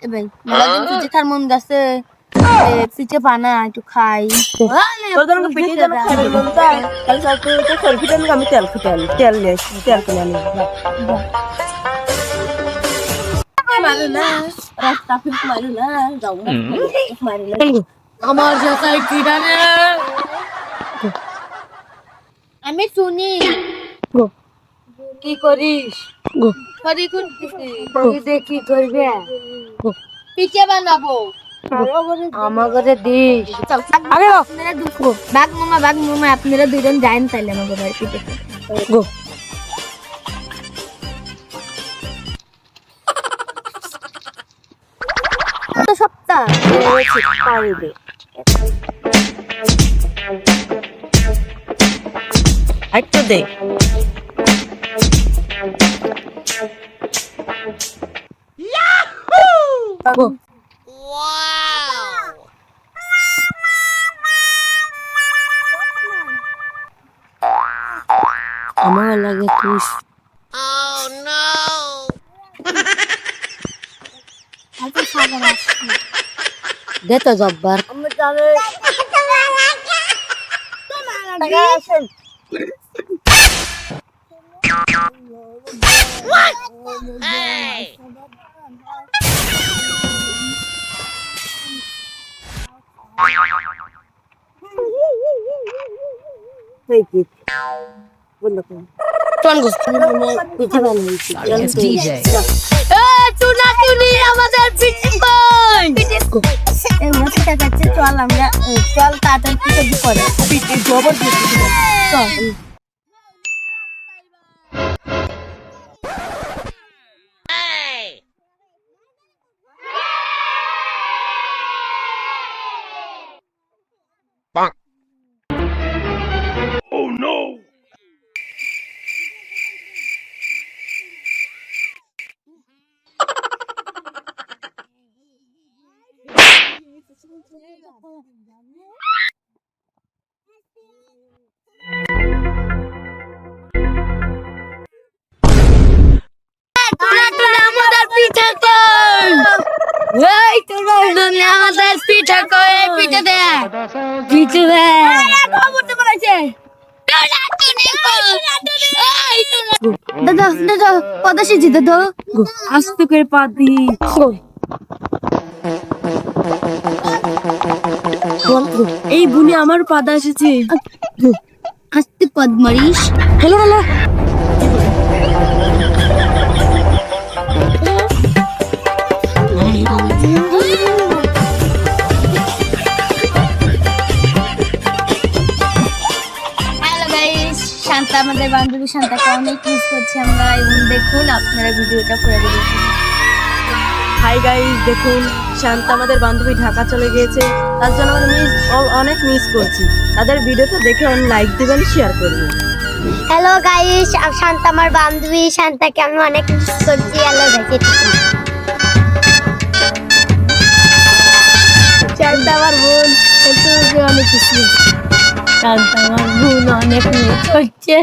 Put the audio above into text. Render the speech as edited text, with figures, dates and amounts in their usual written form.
এ ভাই মেলাদিন পিঠে খার মন গেছে পিঠে বানা একটু খাই তোদের পিঠে যেন খাইবে মন চায় তাহলে চল তুই তো সর পিঠে আমি তেল খেতে আনি তেল নিয়ে আসি তেল কিনে আনি মারো না রাস্তা ফির মারো না যাও না মারো না আমার জায়গায় কি জানে আমি শুনি কি করিস করি কি করবে পিঠে বানাবো আমার ঘরে দিস আরে বাঘ মামা আপনারা দুজন যান তাইলে আমার ঘরে পিঠে গো সপ্তাহ পারবে একটু দে আমার লাগে তুই দে তো জব্বার চল আমরা চল তাড়াতাড়ি পিঠে করে পিঠে গোবর চল Oh no! দাদা দাদা পদ এসেছি দাদা আস্তে করে পা দি এই বুনি আমার পাদা এসেছে আস্তে পদ মারিস হ্যালো হ্যালো শান্তা আমাদের বান্ধবী শান্তাকে অনেক মিস করছি আমরা এবং দেখুন আপনারা ভিডিওটা করে দেবেন হাই গাইস দেখুন শান্তা আমাদের বান্ধবী ঢাকা চলে গিয়েছে তার জন্য আমরা অনেক মিস করছি তাদের ভিডিওটা দেখে লাইক দিবেন শেয়ার করবেন হ্যালো গাইস শান্তা আমার বান্ধবী শান্তাকে আমি অনেক মিস করছি হ্যালো দেখে শান্তা আমার বোন অনেক খুশি শান্তা আমার বোন অনেক মিস করছে